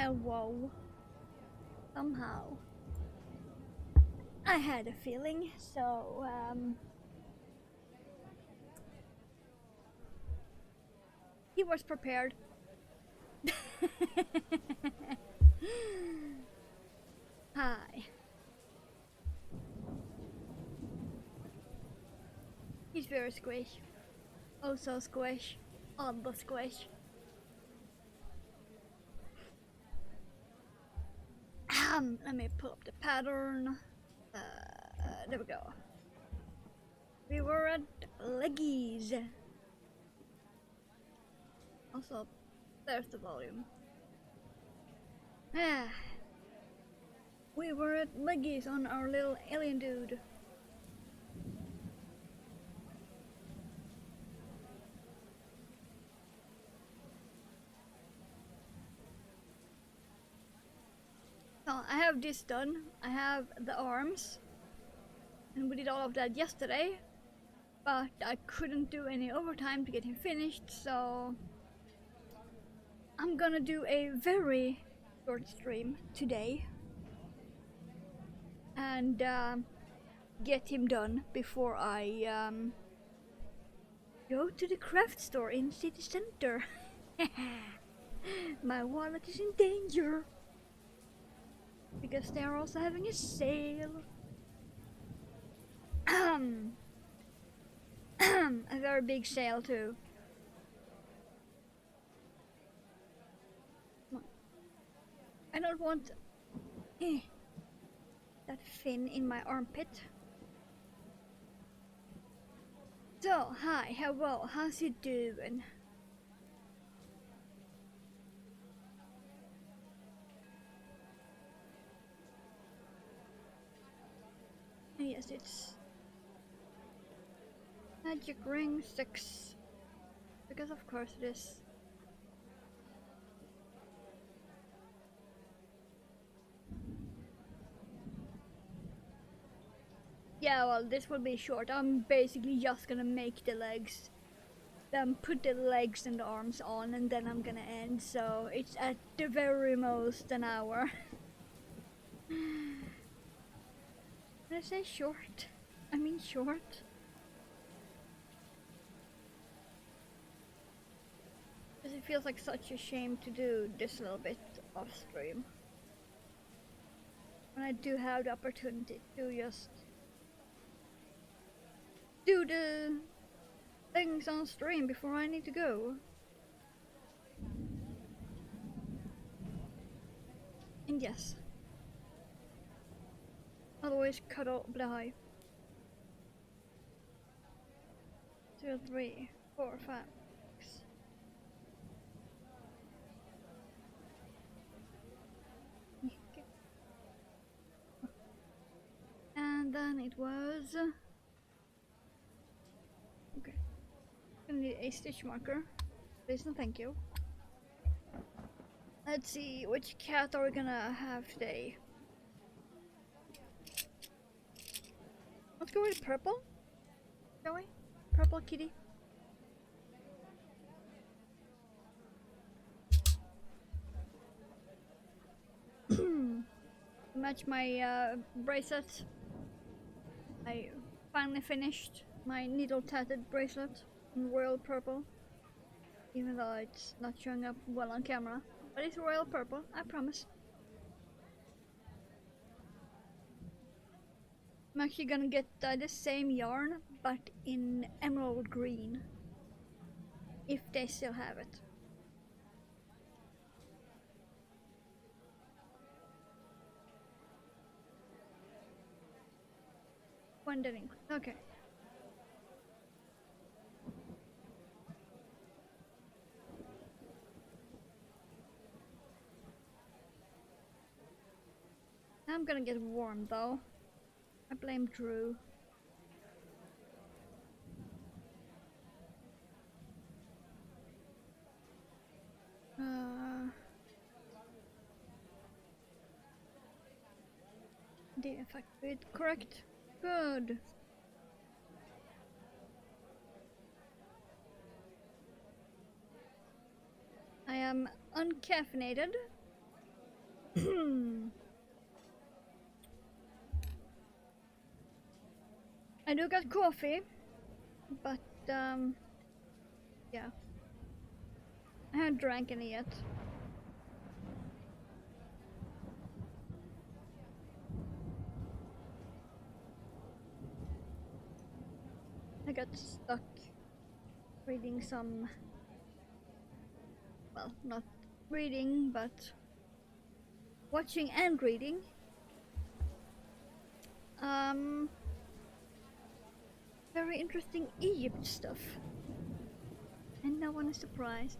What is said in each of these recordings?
Hello. Somehow. I had a feeling, so he was prepared. Hi. He's very squish. Oh so squish. On the squish. Let me pull up the pattern. There we go. We were at Leggies. Also, there's the volume. We were at Leggies on our little alien dude. So I have this done. I have the arms. And we did all of that yesterday. But I couldn't do any overtime to get him finished, so I'm gonna do a very short stream today. And get him done before I go to the craft store in city center. My wallet is in danger because they are also having a sale. A very big sale too. I don't want that fin in my armpit. So, hi, hello, how's you doing? Yes, it's Magic Ring 6. Because of course it is. Yeah, well, this will be short. I'm basically just gonna make the legs, then put the legs and the arms on, and then I'm gonna end, so it's at the very most an hour. Did I say short? I mean short. Because it feels like such a shame to do this little bit off stream. When I do have the opportunity to just do the things on stream before I need to go. And yes, always cuddle Bly. 2, 3, 4, 5, 6. And then it was okay. Gonna need a stitch marker. Please and thank you. Let's see, which cat are we gonna have today? Let's go with purple, shall we? Purple kitty. Match my bracelet. I finally finished my needle tatted bracelet in royal purple. Even though it's not showing up well on camera. But it's royal purple, I promise. I'm actually gonna get the same yarn, but in emerald green. If they still have it. Wondering. Okay. I'm gonna get warm though. I blame Drew. The effect bit correct. Good. I am uncaffeinated, I do got coffee, but yeah, I haven't drank any yet. I got stuck reading some, well, not reading, but watching and reading. Um, Very interesting Egypt stuff. And no one is surprised.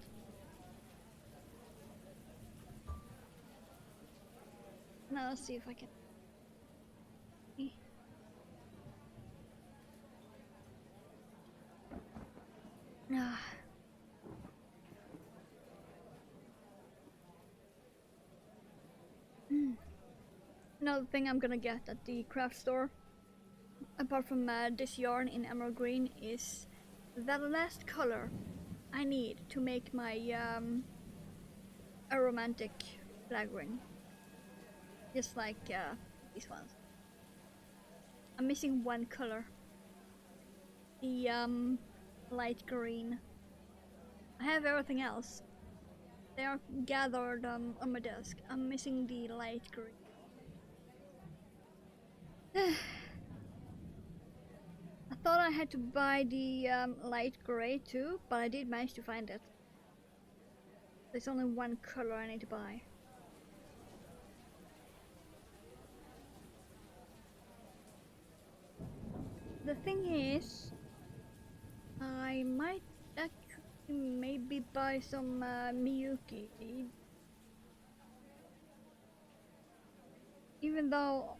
Now let's see if I can. Ah. Another thing I'm gonna get at the craft store, apart from this yarn in emerald green, is that last color I need to make my aromantic flag ring. Just like these ones. I'm missing one color. The light green. I have everything else. They are gathered on my desk. I'm missing the light green. I thought I had to buy the light grey too, but I did manage to find it. There's only one color I need to buy. The thing is, I might actually maybe buy some Miyuki. Even though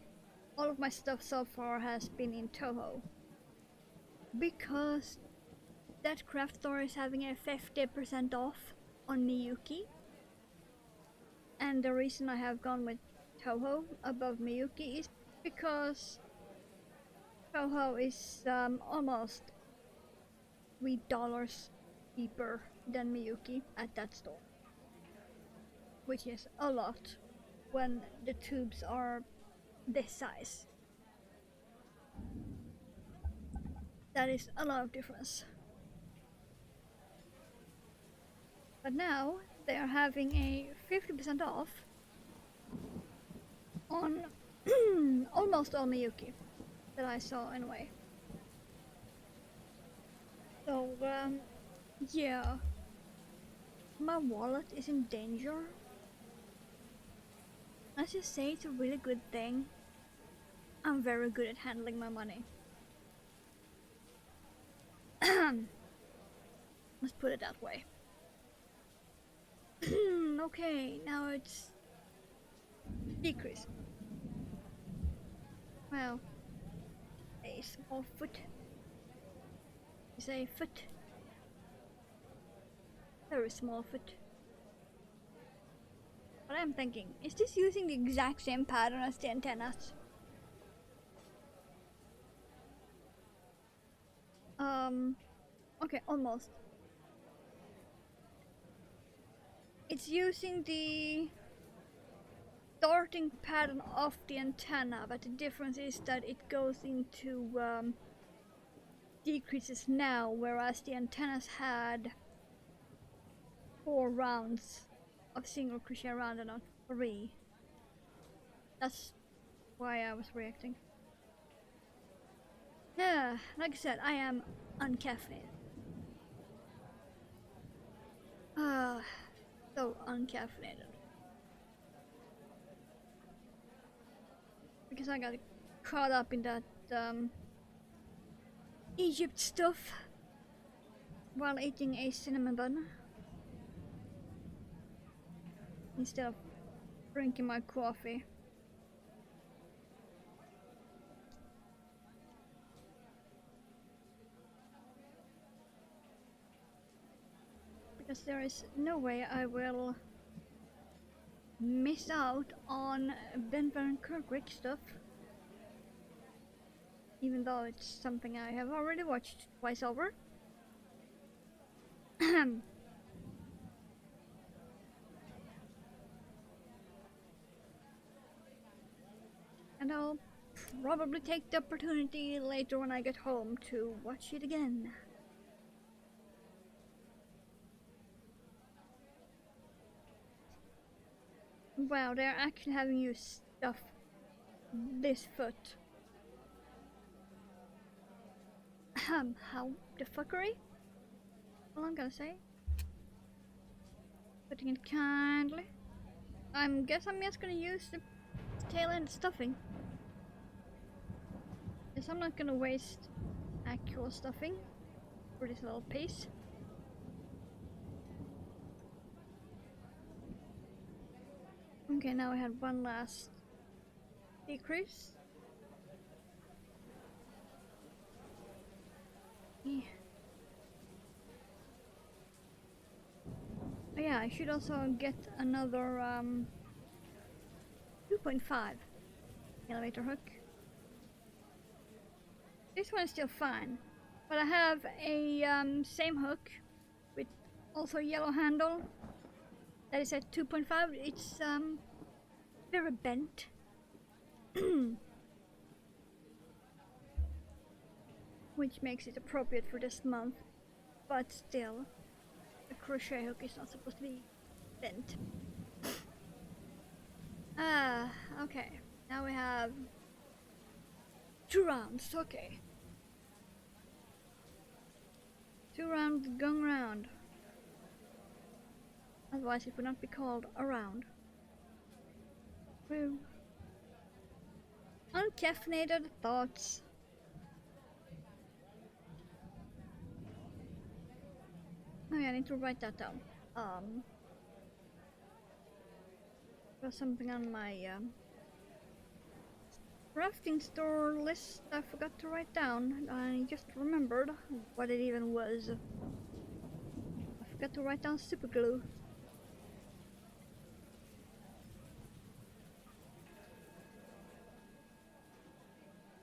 all of my stuff so far has been in Toho. Because that craft store is having a 50% off on Miyuki. And the reason I have gone with Toho above Miyuki is because Toho is almost $3 cheaper than Miyuki at that store. Which is a lot when the tubes are this size. That is a lot of difference. But now they are having a 50% off on almost all Miyuki that I saw anyway. So yeah, my wallet is in danger. Let's just say it's a really good thing. I'm very good at handling my money. Let's put it that way. Okay, now it's decrease. Well, a small foot. You say foot. Very small foot. But I'm thinking, is this using the exact same pattern as the antennas? Okay, almost. It's using the starting pattern of the antenna, but the difference is that it goes into decreases now, whereas the antennas had 4 rounds of single crochet round and not 3. That's why I was reacting. Yeah, like I said, I am uncaffeinated. So uncaffeinated. Because I got caught up in that Egypt stuff while eating a cinnamon bun instead of drinking my coffee. Because there is no way I will miss out on Ben Van Kirkwick stuff, even though it's something I have already watched twice over. And I'll probably take the opportunity later when I get home to watch it again. Wow, they're actually having you stuff this foot. How the fuckery? All I'm gonna say. Putting it kindly. Guess I'm just gonna use the tail end stuffing. Guess I'm not gonna waste actual stuffing for this little piece. Okay, now I had one last decrease. Yeah. Oh yeah, I should also get another 2.5 elevator hook. This one is still fine, but I have a same hook with also yellow handle that is at 2.5. It's very bent. Which makes it appropriate for this month, but still, a crochet hook is not supposed to be bent. Okay. Now we have 2 rounds, okay. 2 rounds going round. Otherwise it would not be called a round. Woo. Uncaffeinated thoughts. Oh yeah, I need to write that down. There's something on my crafting store list I forgot to write down. I just remembered what it even was. I forgot to write down super glue.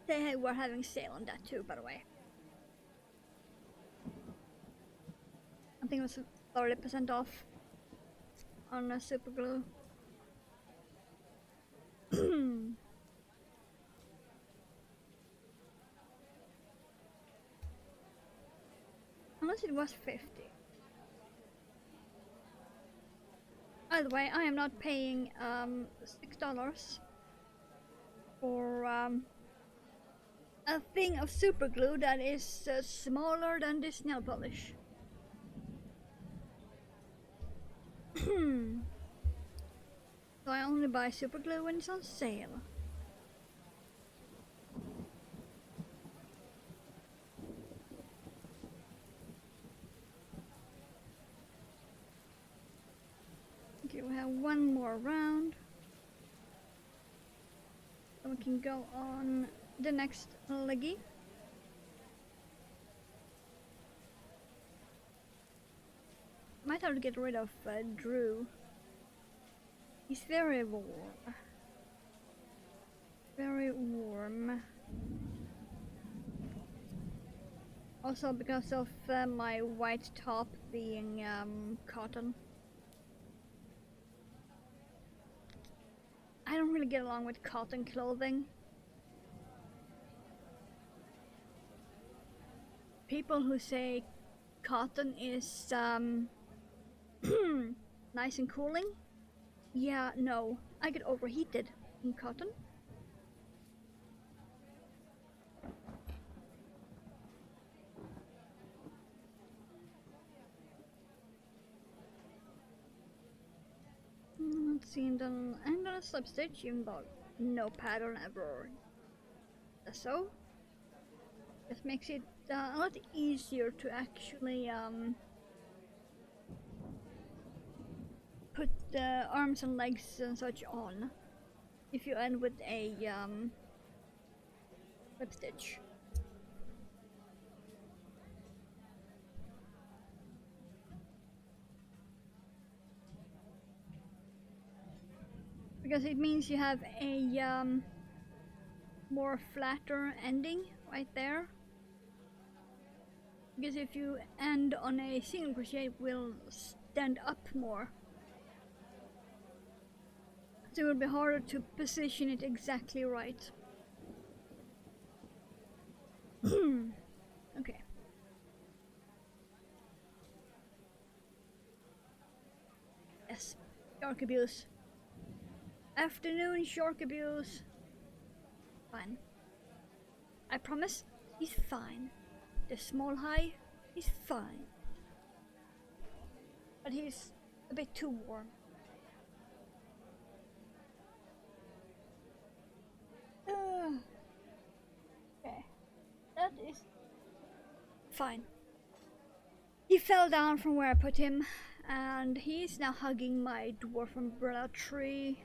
They were having sale on that too, by the way. I think it was 30% off on super glue. Unless it was 50. By the way, I am not paying $6 for a thing of super glue that is smaller than this nail polish. So I only buy super glue when it's on sale. Okay, we have one more round. Then we can go on the next leggy. Might have to get rid of Drew. He's very warm. Very warm. Also because of my white top being cotton. I don't really get along with cotton clothing. People who say cotton is nice and cooling. Yeah, no, I get overheated in cotton. Let's see, and then I'm gonna substitch even though no pattern ever does so. This makes it a lot easier to actually put the arms and legs and such on if you end with a slip stitch. Because it means you have a more flatter ending right there. Because if you end on a single crochet, it will stand up more. So it will be harder to position it exactly right. Okay. Yes. Shark abuse. Afternoon shark abuse. Fine. I promise, he's fine. The small high, he's fine. But he's a bit too warm. Okay. That is fine. He fell down from where I put him, and he's now hugging my dwarf umbrella tree.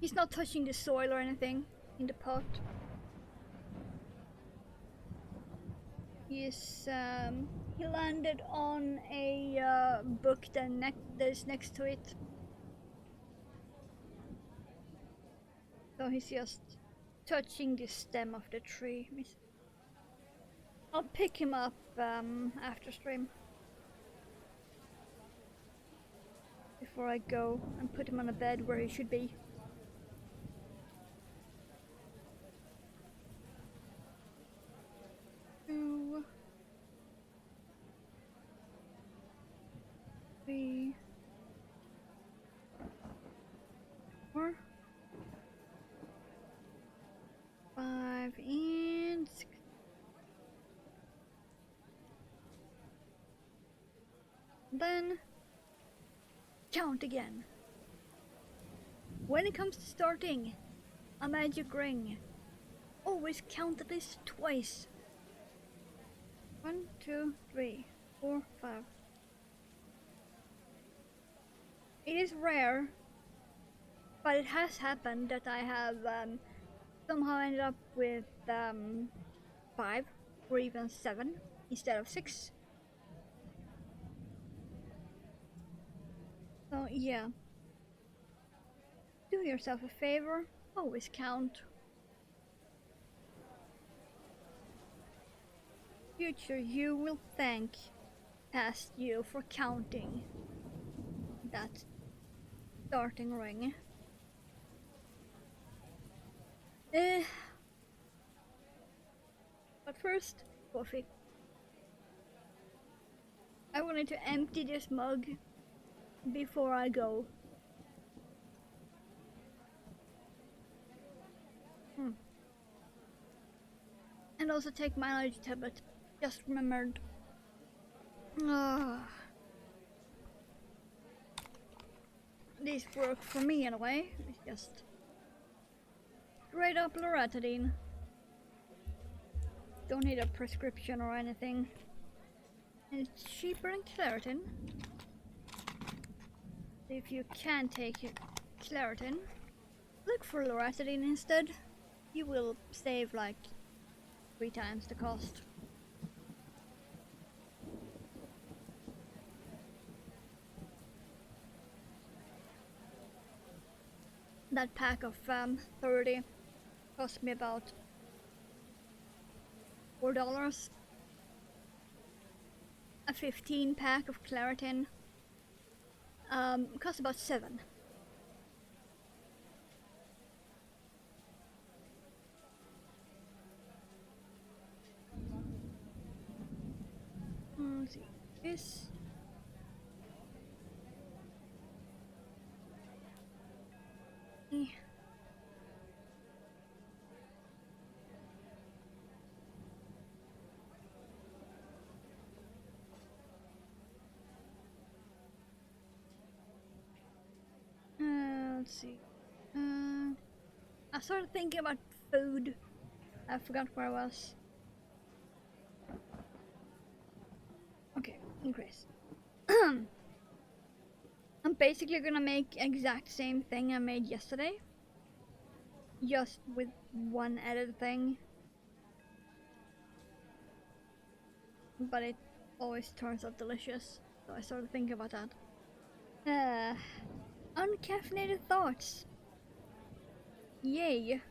He's not touching the soil or anything in the pot. He landed on a book that is next to it. So he's just touching the stem of the tree. I'll pick him up after stream. Before I go and put him on a bed where he should be. Two, 3, 4, 5, and 6. Then count again. When it comes to starting a magic ring, always count at least twice. 1, 2, 3, 4, 5. It is rare, but it has happened that I have somehow ended up with 5 or even 7 instead of 6. So yeah, do yourself a favor, always count. Future you will thank past you for counting that starting ring. But first, coffee. I wanted to empty this mug before I go. And also take my allergy tablet. Just remembered. These work for me in a way. It's just straight up loratadine. Don't need a prescription or anything. And it's cheaper than Claritin. If you can take Claritin, look for loratadine instead. You will save like 3 times the cost. That pack of 30 cost me about $4. A 15 pack of Claritin cost about 7. Let's see. This. Let's see. I started thinking about food. I forgot where I was. Okay, increase. I'm basically gonna make exact same thing I made yesterday. Just with one added thing. But it always turns out delicious. So I started thinking about that. Uncaffeinated thoughts. Yay.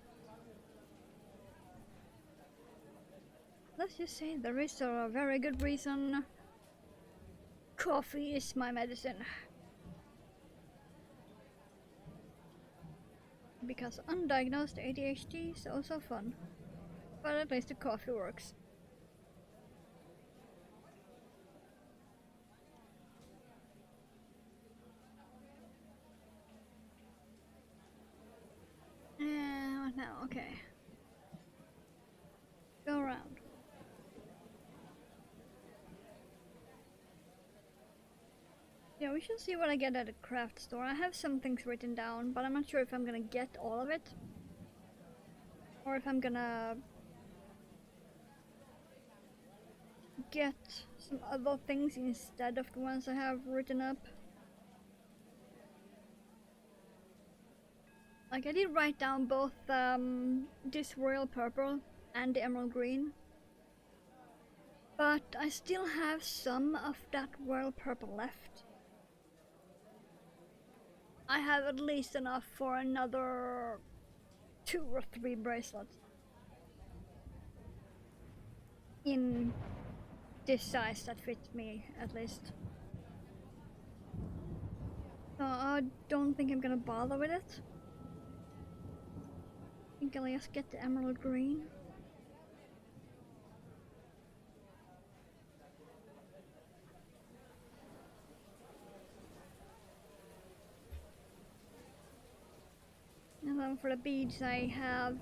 Let's just say there is a very good reason coffee is my medicine. because undiagnosed ADHD is also fun. But at least the coffee works. What now? Okay. Go around. Yeah, we should see what I get at the craft store. I have some things written down, but I'm not sure if I'm gonna get all of it. Or if I'm gonna get some other things instead of the ones I have written up. Like I did write down both this royal purple and the emerald green. But I still have some of that royal purple left. I have at least enough for another 2 or 3 bracelets. In this size that fits me, at least. So I don't think I'm gonna bother with it. I think I'll just get the emerald green. And then for the beads I have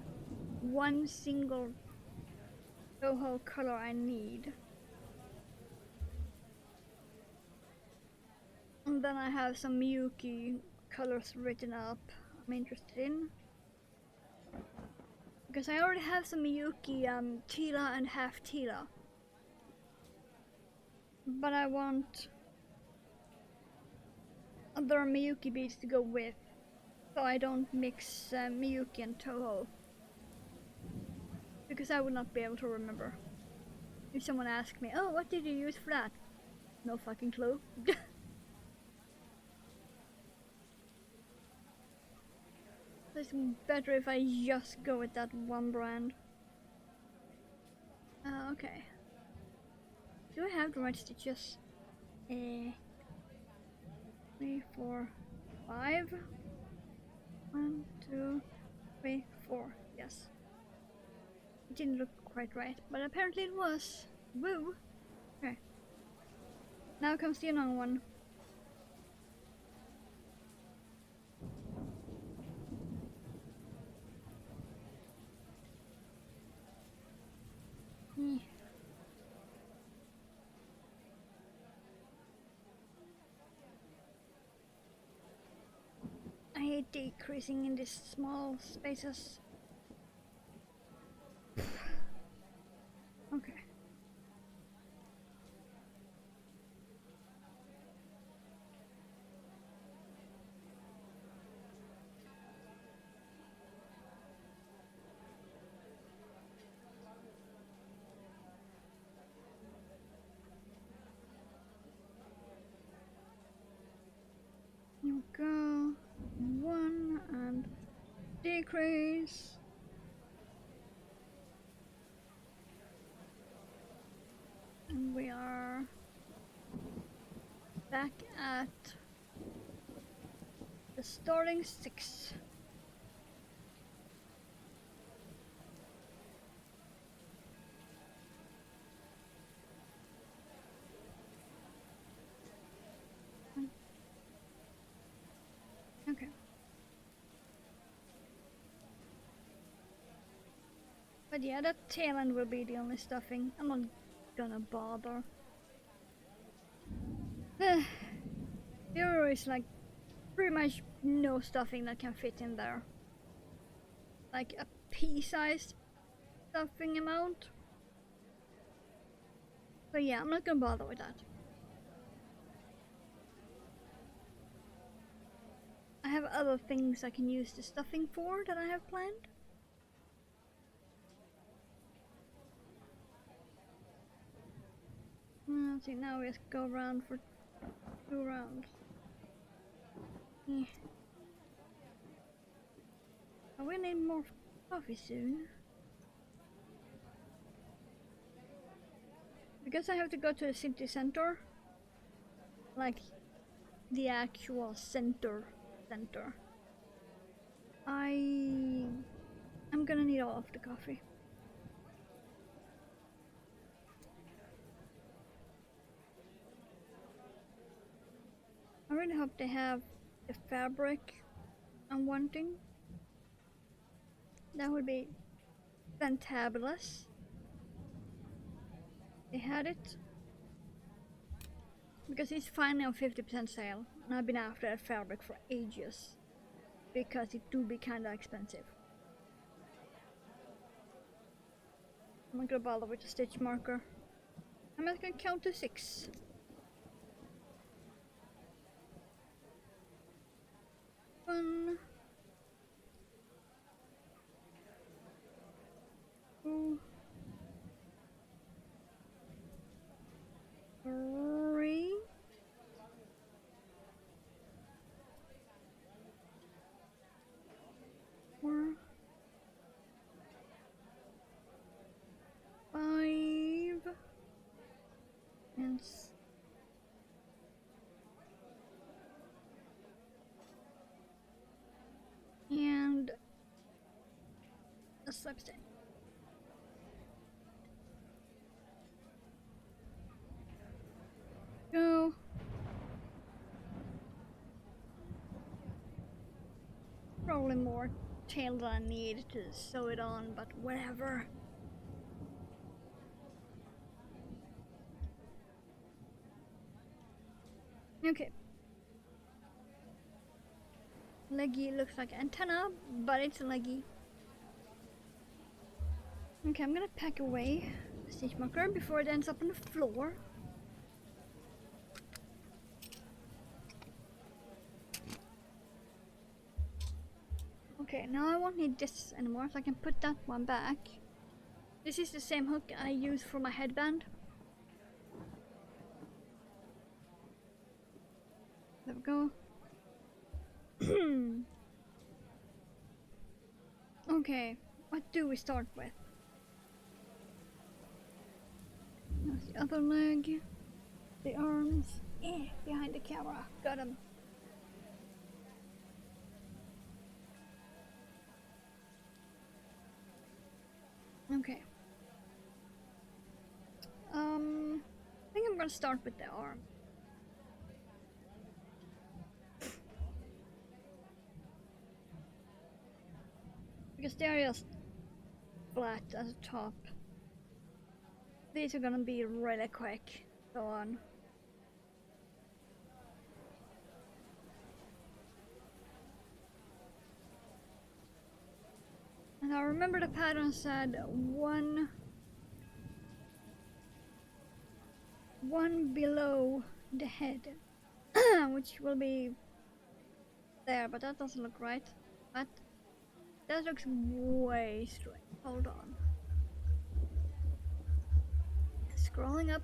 one single Toho color I need. And then I have some Miyuki colors written up I'm interested in. Because I already have some Miyuki Tila and half Tila. But I want other Miyuki beads to go with. So I don't mix Miyuki and Toho. Because I would not be able to remember. If someone asked me, oh, what did you use for that? No fucking clue. It's better if I just go with that one brand. Okay. Do I have the right stitches? 3, 4, 5. 1, 2, 3, 4. Yes. It didn't look quite right, but apparently it was. Woo! Okay. Now comes the another one. I hate decreasing in these small spaces. Okay. You go 1 and decrease. And we are back at the starting 6. Okay. But yeah, that tail end will be the only stuffing. I'm not gonna bother. There is like pretty much no stuffing that can fit in there. Like a pea-sized stuffing amount. So yeah, I'm not gonna bother with that. I have other things I can use the stuffing for that I have planned. Let's see, now we just go around for 2 rounds. Yeah. Oh, we need more coffee soon. Because I have to go to the city center. Like the actual center. I'm gonna need all of the coffee. I really hope they have the fabric I'm wanting. That would be fantabulous. They had it because it's finally on 50% sale, and I've been after that fabric for ages because it do be kinda expensive. I'm not gonna bother with the stitch marker. I'm just gonna count to 6. 1, 2, 3, 4, 5, and a substance. Go. Probably more tail than I need to sew it on, but whatever. Okay. Leggy looks like antenna, but it's a leggy. Okay, I'm gonna pack away the stitch marker before it ends up on the floor. Okay, now I won't need this anymore, so I can put that one back. This is the same hook I use for my headband. There we go. Okay, what do we start with? That's the other leg. The arms. Behind the camera. Got him. Okay. I think I'm gonna start with the arm. Because they're just flat at the top. These are gonna be really quick. Go on. And I remember the pattern said one below the head, which will be there, but that doesn't look right. But that looks way straight. Hold on. Scrolling up.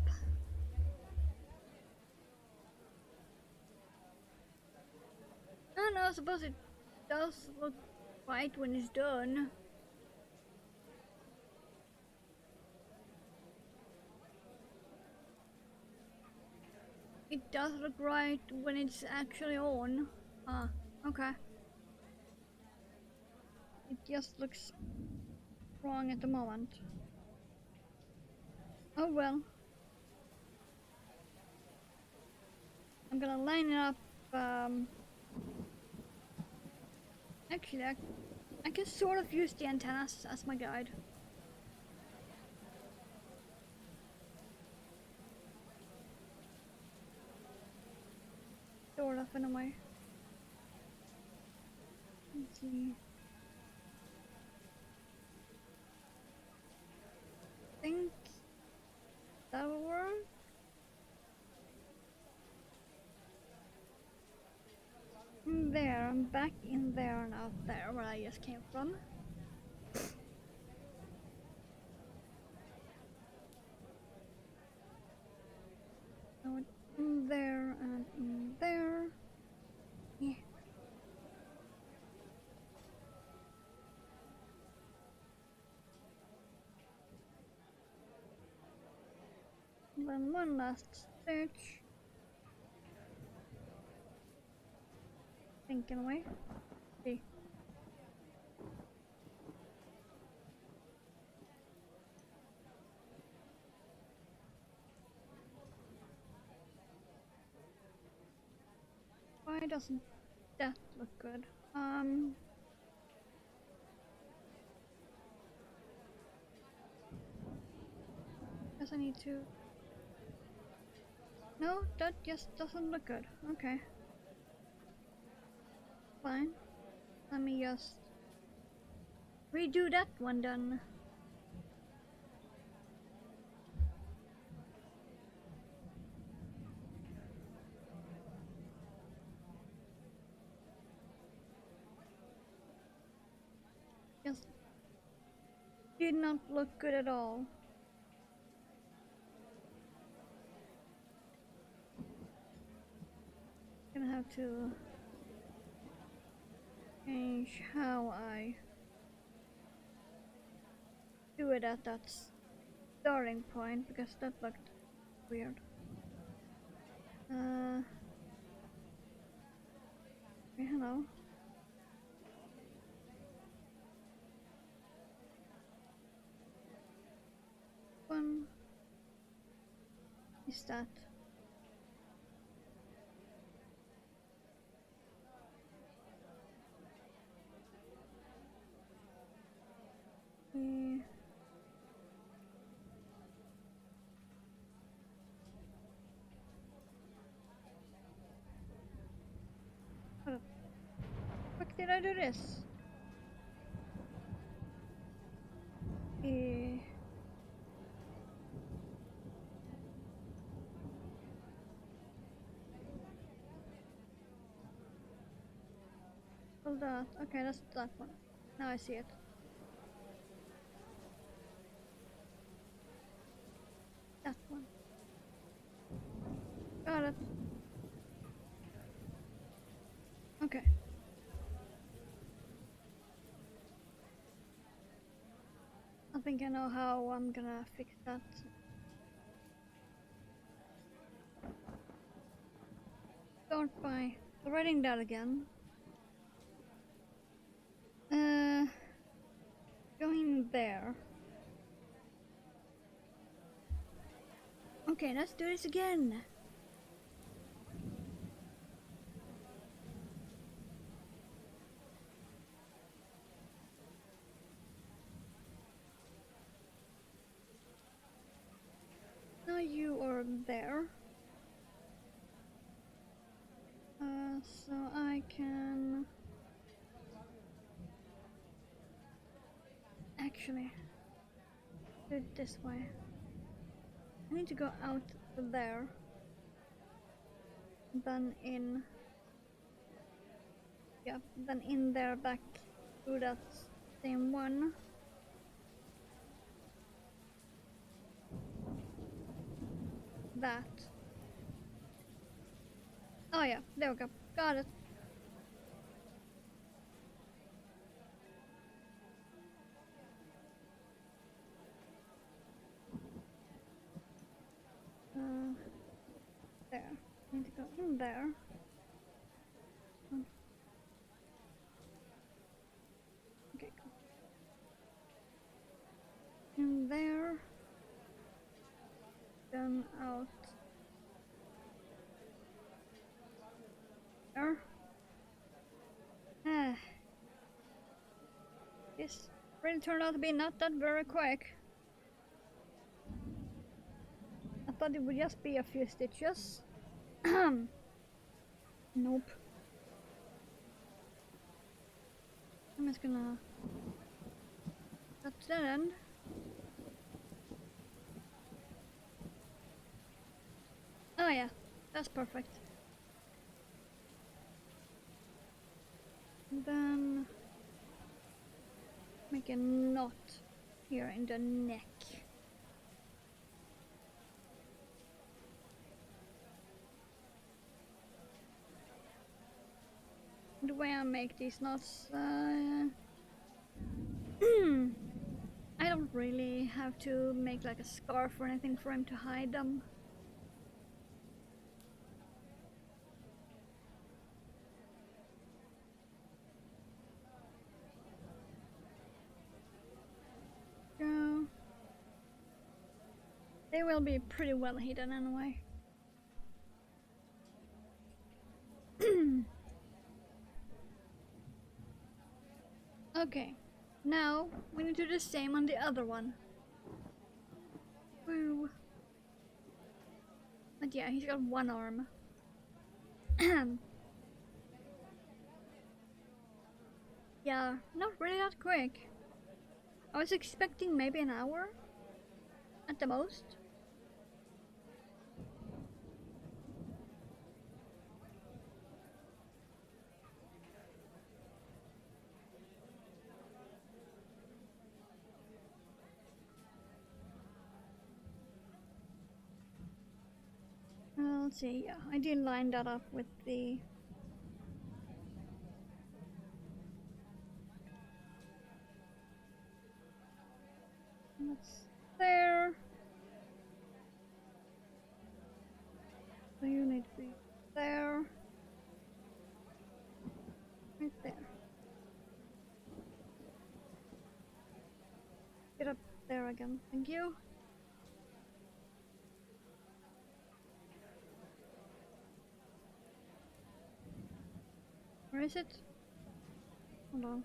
Oh no, I suppose it does look right when it's done. It does look right when it's actually on. Ah, okay. It just looks wrong at the moment. Oh well. I'm gonna line it up. Actually, I can sort of use the antennas as my guide. Sort of, in a way. Let's see. I think that will work. There, I'm back in there and out there where I just came from. So in there and in there. Yeah. And then one last stitch. Thinking away. See. Why doesn't that look good? Guess I need to... No, that just doesn't look good. Okay. Fine. Let me just redo that one then. Just did not look good at all. Gonna have to change how I do it at that starting point because that looked weird. Okay, hello. One is that? How the fuck did I do this? Hold on. Okay, that's that one. Now I see it. That one. Got it. Okay. I think I know how I'm gonna fix that. Start by writing that again. Going there. Okay, let's do this again. Now you are there. So I can actually do it this way. I need to go out there, then in, yeah, then in there back through that same one. That. Oh yeah, there we go. Got it. There. I need to go in there. Okay, cool. In there. Then out there. This really turned out to be not that very quick. I thought it would just be a few stitches. Nope. I'm just gonna cut that end. Oh yeah, that's perfect. And then make a knot here in the neck. The way I make these knots, I don't really have to make like a scarf or anything for him to hide them. So they will be pretty well hidden anyway. Okay, now we need to do the same on the other one. Woo. But yeah, he's got one arm. Yeah, not really that quick. I was expecting maybe an hour at the most. Let's see, yeah, I did line that up with the... That's there. So you need to be there. Right there. Get up there again, thank you. Where is it? Hold on.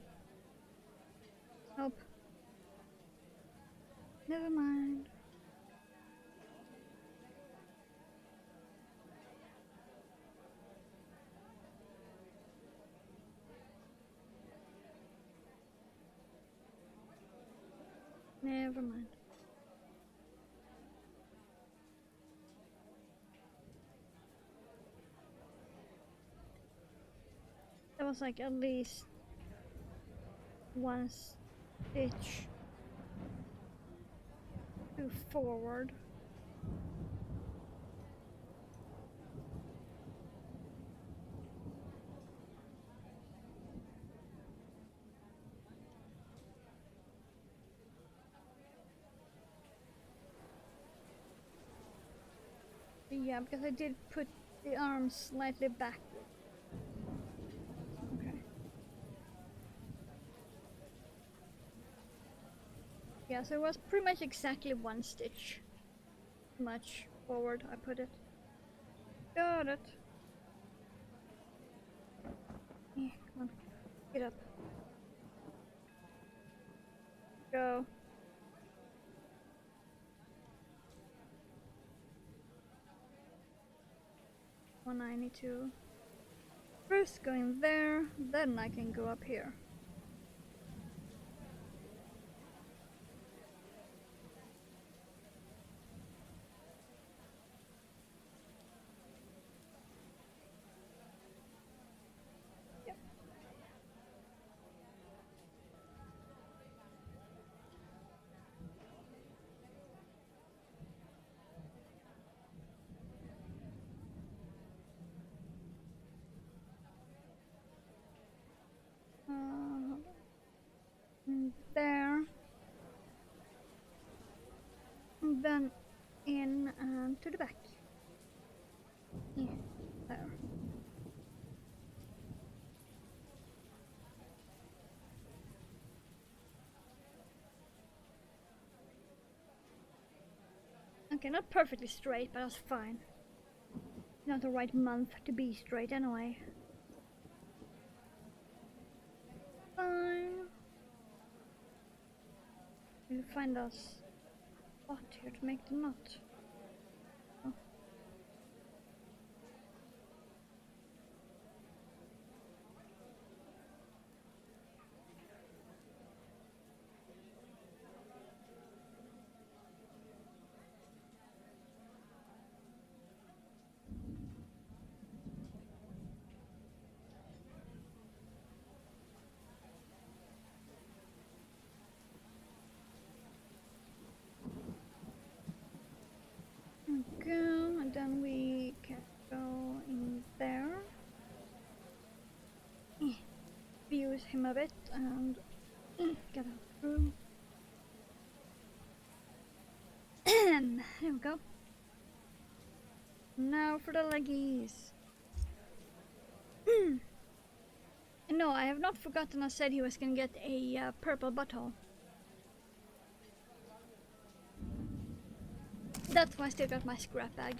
Help. Never mind. Never mind. That was like at least one stitch too forward. Yeah, because I did put the arms slightly back. Okay. Yeah, so it was pretty much exactly one stitch. Much forward I put it. Got it. Yeah, come on. Get up. Go. 192. First going there, then I can go up here. Yep. There. And then in and to the back. Yeah, there. Okay, not perfectly straight, but that's fine. Not the right month to be straight anyway. Fine. We'll find a spot here to make the knot. Oh. Go, and then we can go in there. Fuse him a bit and get out through. There we go. Now for the leggies. No, I have not forgotten I said he was gonna get a purple butthole. That's why I still got my scrap bag.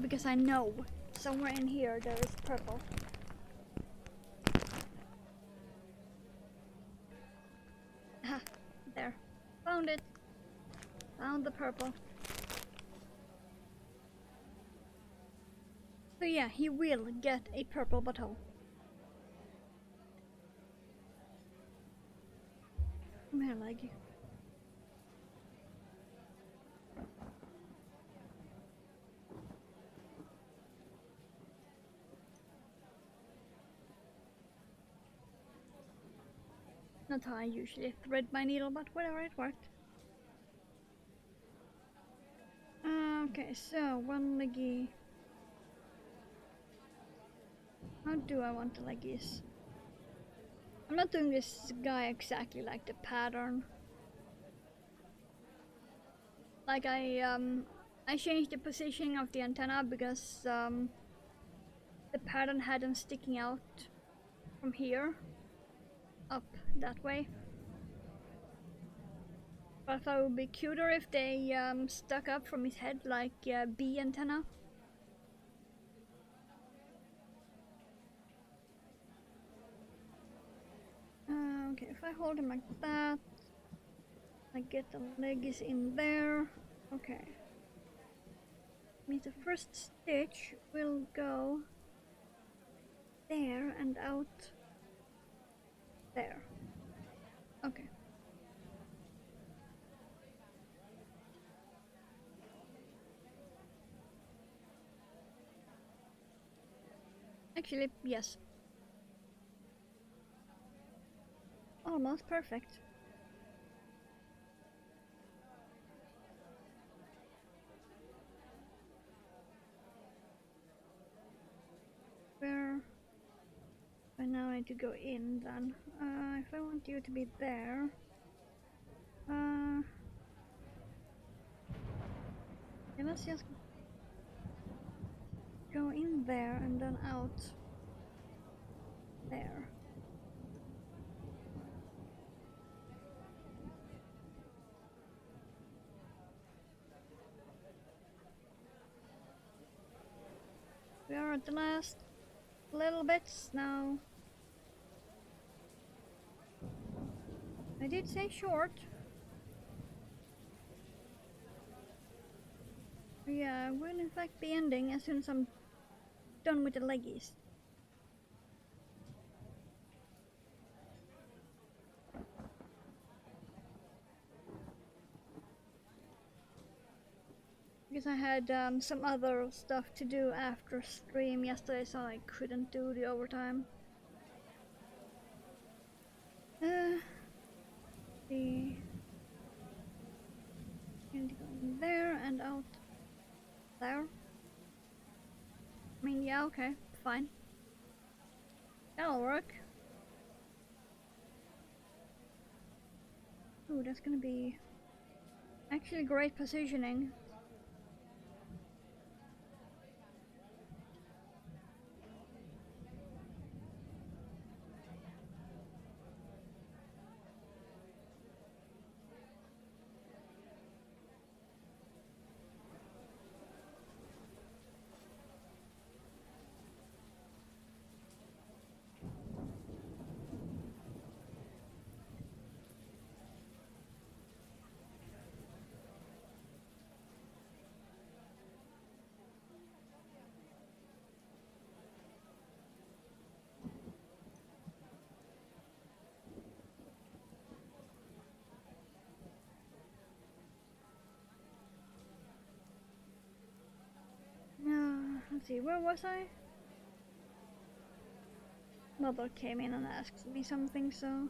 Because I know somewhere in here there is purple. the purple. So yeah, he will get a purple bottle. Come here, leg. Not how I usually thread my needle, but whatever, it worked. Okay, so one leggy. How do I want the leggies? I'm not doing this guy exactly like the pattern. Like I changed the positioning of the antenna because the pattern had them sticking out from here up that way. But I thought it would be cuter if they stuck up from his head like a bee antenna. Okay, if I hold him like that, I get the legs in there. Okay. Means the first stitch will go there and out there. Okay. Actually, yes. Almost perfect. Where? I now need to go in then. If I want you to be there. Yeah, let's just go in there and then out there. We are at the last little bits now. I did say short. Yeah, will in fact be ending as soon as I'm done with the leggies. Because I had some other stuff to do after stream yesterday, so I couldn't do the overtime. The and go in there and out there. I mean, yeah, okay, fine. That'll work. Ooh, that's gonna be actually great positioning. Let's see, where was I? Mother came in and asked me something, so...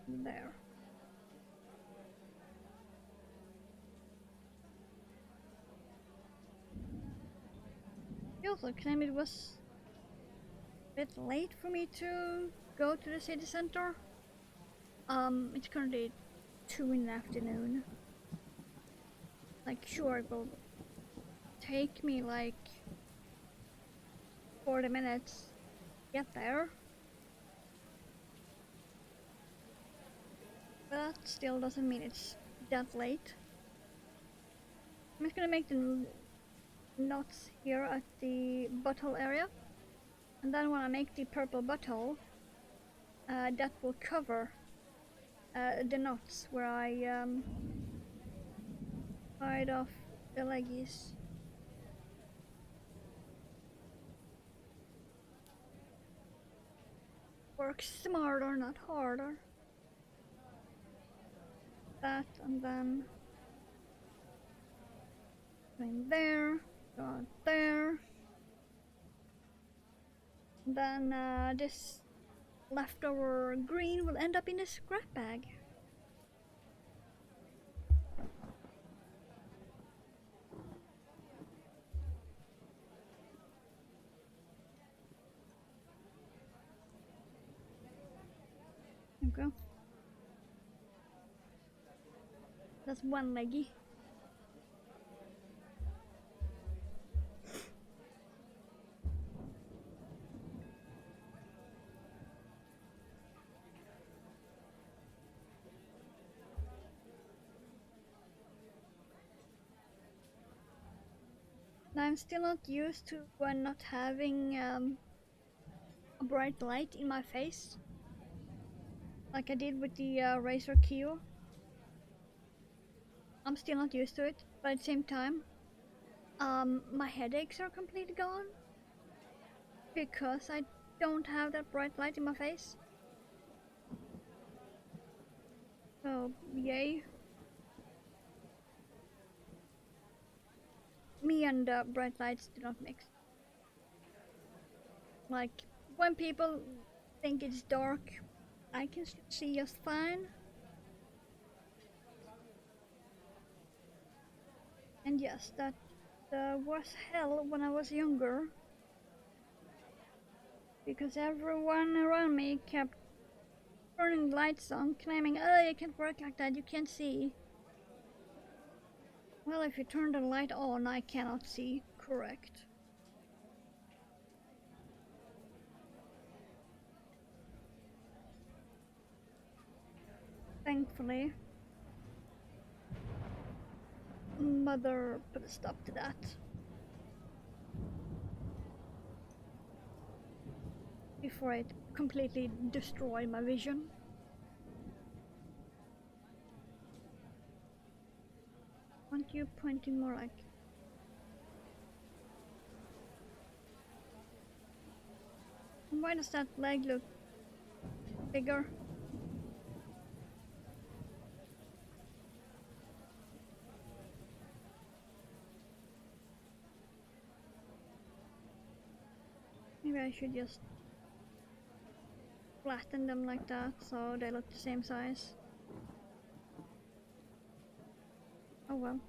There. He also claimed it was a bit late for me to go to the city center. It's currently 2 in the afternoon. Like, sure, it will take me like 40 minutes to get there. But that still doesn't mean it's that late. I'm just gonna make the knots here at the butthole area. And then when I make the purple butthole, that will cover the knots where I tied off the leggies. Work smarter, not harder. That, and then go in there, go out there. And then this leftover green will end up in the scrap bag. There we go. That's one leggy. I'm still not used to not having a bright light in my face, like I did with the Razer Kyo. I'm still not used to it, but at the same time, my headaches are completely gone because I don't have that bright light in my face. So, yay. Me and bright lights do not mix. Like, when people think it's dark, I can see just fine. And yes, that was hell when I was younger. Because everyone around me kept turning lights on, claiming, oh, it can't work like that, you can't see. Well, if you turn the light on, I cannot see. Correct. Thankfully, Mother put a stop to that. Before it completely destroyed my vision. Want you pointing more like... Why does that leg look bigger? Maybe I should just flatten them like that so they look the same size. Oh well.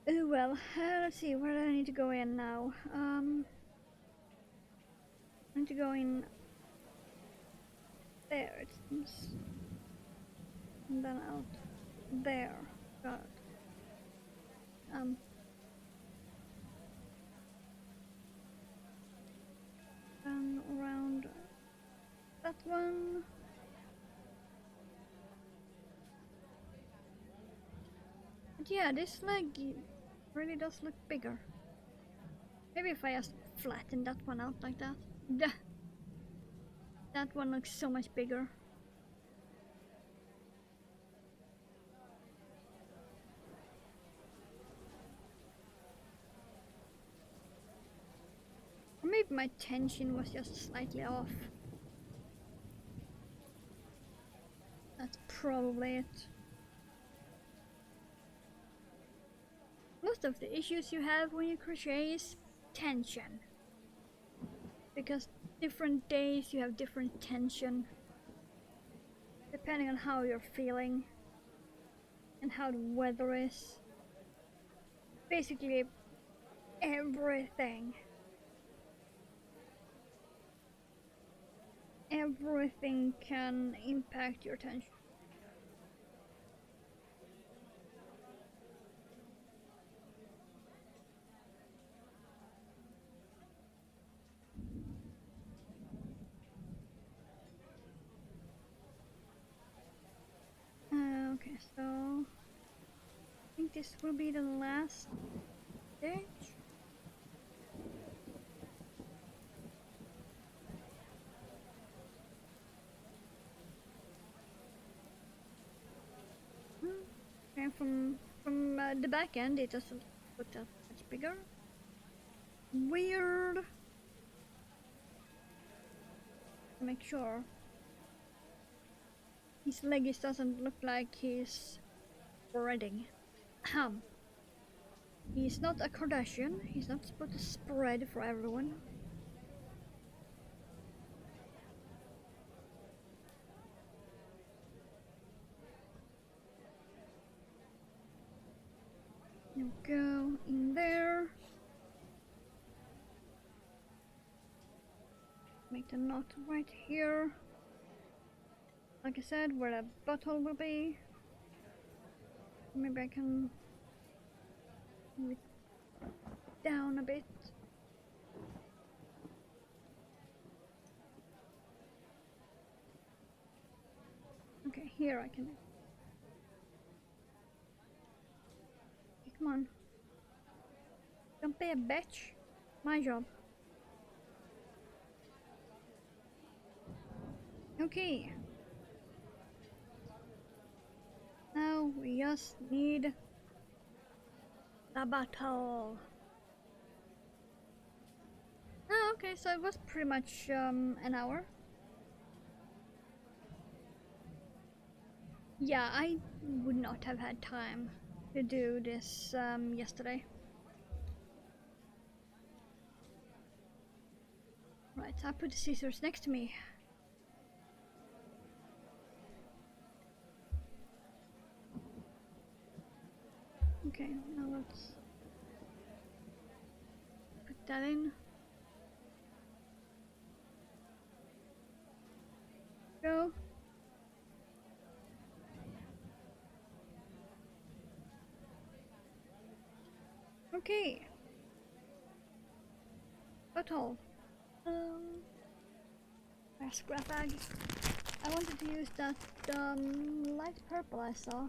Oh well, let's see, where do I need to go in now? I need to go in there, it seems. And then out there. Got it. Then around that one. But yeah, this leg really does look bigger. Maybe if I just flatten that one out like that. That one looks so much bigger. Or maybe my tension was just slightly off. That's probably it. Most of the issues you have when you crochet is tension. Because different days you have different tension. Depending on how you're feeling. And how the weather is. Basically everything. Everything can impact your tension. Okay, so I think this will be the last stage. from the back end it doesn't look that much bigger. Weird. Make sure his legs doesn't look like he's spreading. He's not a Kardashian. He's not supposed to spread for everyone. You go in there. Make the knot right here. Like I said, where the butthole will be. Maybe I can move it down a bit. Okay, here I can. Okay, come on. Don't be a bitch. My job. Okay. Now we just need the bottle. Oh, okay, so it was pretty much an hour. Yeah, I would not have had time to do this yesterday. Right, I put the scissors next to me. Okay, now let's put that in. Go. Okay. Bottle. Scrap bag. I wanted to use that light purple I saw.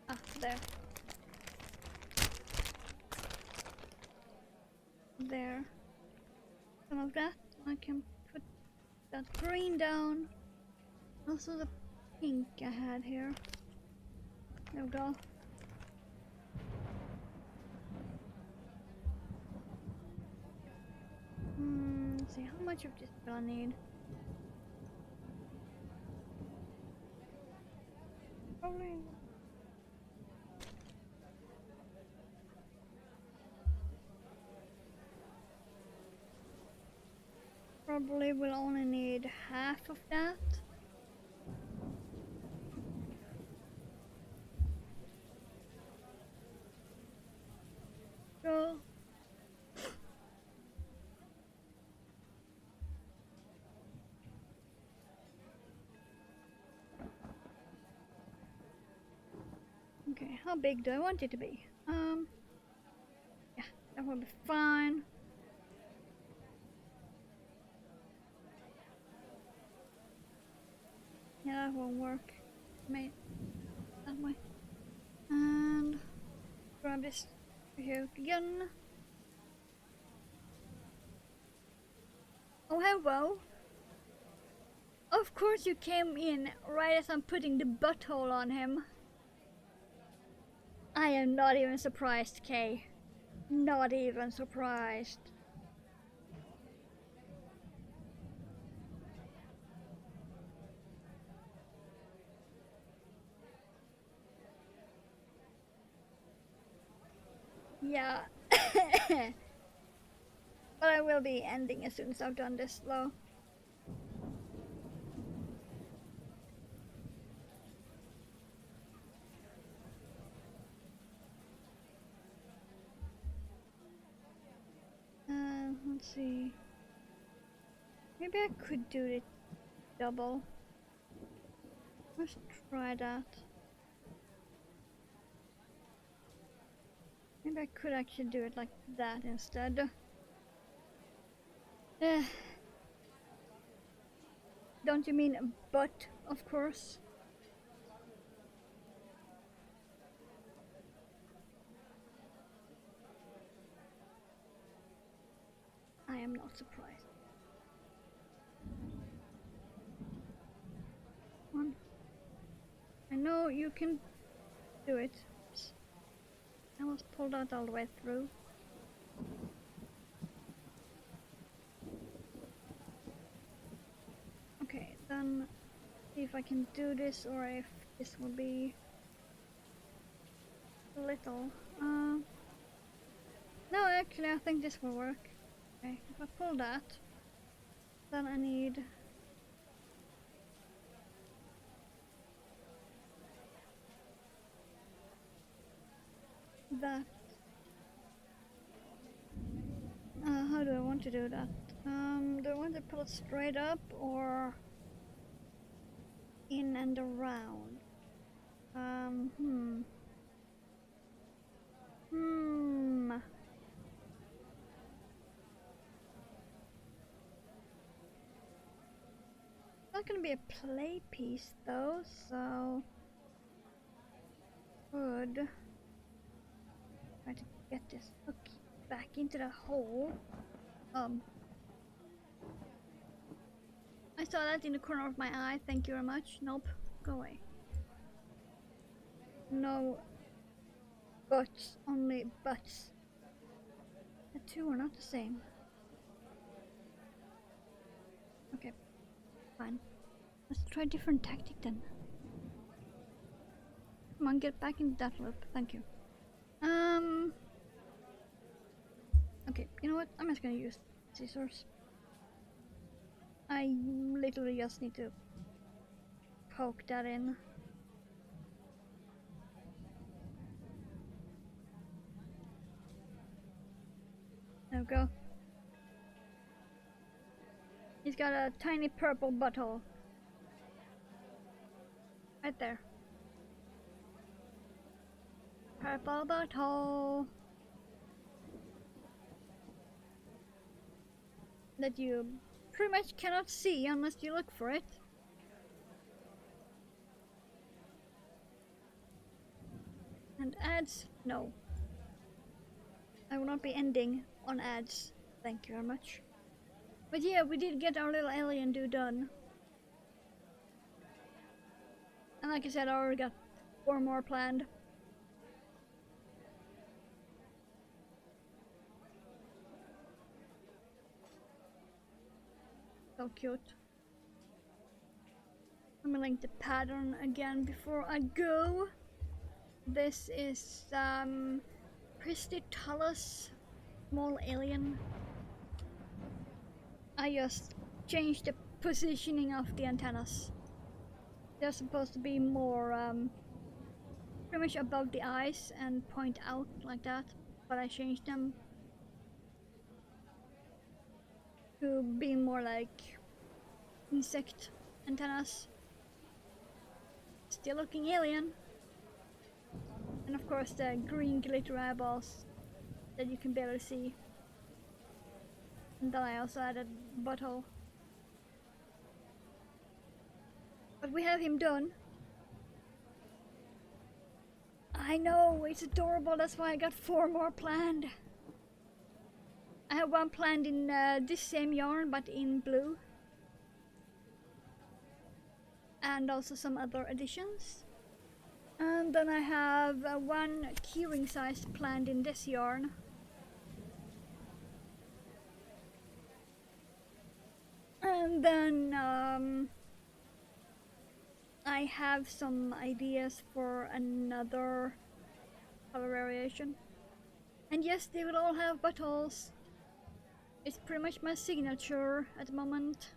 Ah, there. There. Some of that. I can put that green down. Also the pink I had here. There we go. Let's see, how much of this do I need? Probably. Probably will only need half of that. Go. Okay, how big do I want it to be? Yeah, that will be fine. Yeah, that will work. Made that way. And grab this here again. Oh, hello. Of course you came in right as I'm putting the butthole on him. I am not even surprised, Kay. Not even surprised. Yeah. But I will be ending as soon as I've done this though. Let's see. Maybe I could do it double. Let's try that. Maybe I could actually do it like that instead. Don't you mean but, of course? I am not surprised. I No, you can do it. Oops. I was pulled out all the way through. Okay, then see if I can do this or if this will be little. No, actually, I think this will work. Okay, if I pull that, then I need that. How do I want to do that? Do I want to pull it straight up or in and around? Not gonna be a play piece though, so good. Try to get this hook back into the hole. I saw that in the corner of my eye. Thank you very much. Nope, go away. No butts, only butts. The two are not the same. Okay, fine. Let's try a different tactic then. Come on, get back into that loop. Thank you. Okay, you know what? I'm just gonna use scissors. I literally just need to poke that in. There we go. He's got a tiny purple butthole. Right there. Purple butthole. That you pretty much cannot see unless you look for it. And ads? No. I will not be ending on ads. Thank you very much. But yeah, we did get our little alien dude done. And like I said, I already got 4 more planned. So cute. I'm gonna link the pattern again before I go. This is Prestitalus small alien. I just changed the positioning of the antennas. They're supposed to be more pretty much above the eyes and point out like that, but I changed them to be more like insect antennas. Still looking alien. And of course the green glitter eyeballs that you can barely see. And then I also added butthole. But we have him done. I know, it's adorable, that's why I got 4 more planned. I have one planned in this same yarn, but in blue. And also some other additions. And then I have one keyring size planned in this yarn. And then I have some ideas for another color variation. And yes, they will all have buttholes. It's pretty much my signature at the moment.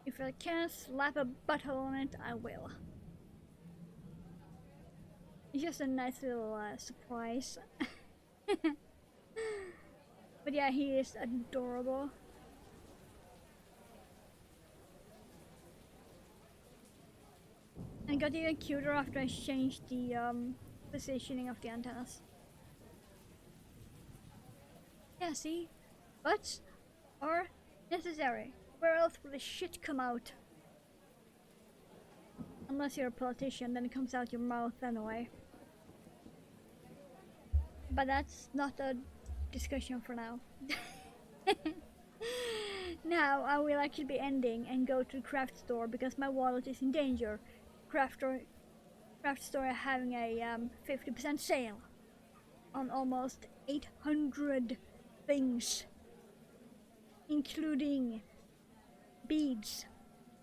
If I can slap a butthole on it, I will. It's just a nice little surprise. But yeah, he is adorable. And it got even cuter after I changed the positioning of the antennas. Yeah, see? Butts are necessary. Where else will the shit come out? Unless you're a politician, then it comes out your mouth anyway. But that's not a discussion for now. Now I will actually be ending and go to the craft store because my wallet is in danger. Craft store craft store having a 50% sale on almost 800 things, including beads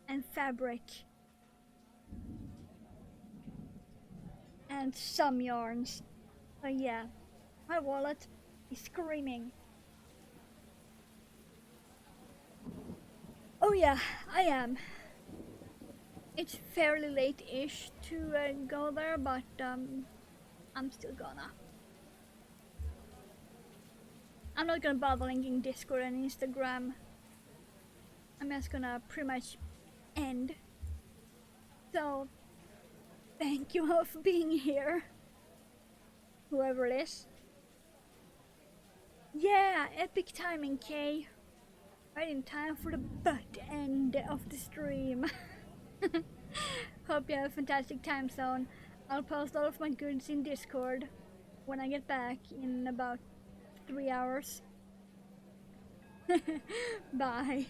and fabric and some yarns. So yeah, my wallet is screaming. Oh yeah, I am. It's fairly late-ish to go there, but I'm still gonna. I'm not gonna bother linking Discord and Instagram. I'm just gonna pretty much end. So, thank you all for being here. Whoever it is. Yeah, epic timing, Kay. Right in time for the butt end of the stream. Hope you have a fantastic time zone. I'll post all of my goods in Discord when I get back in about 3 hours. Bye.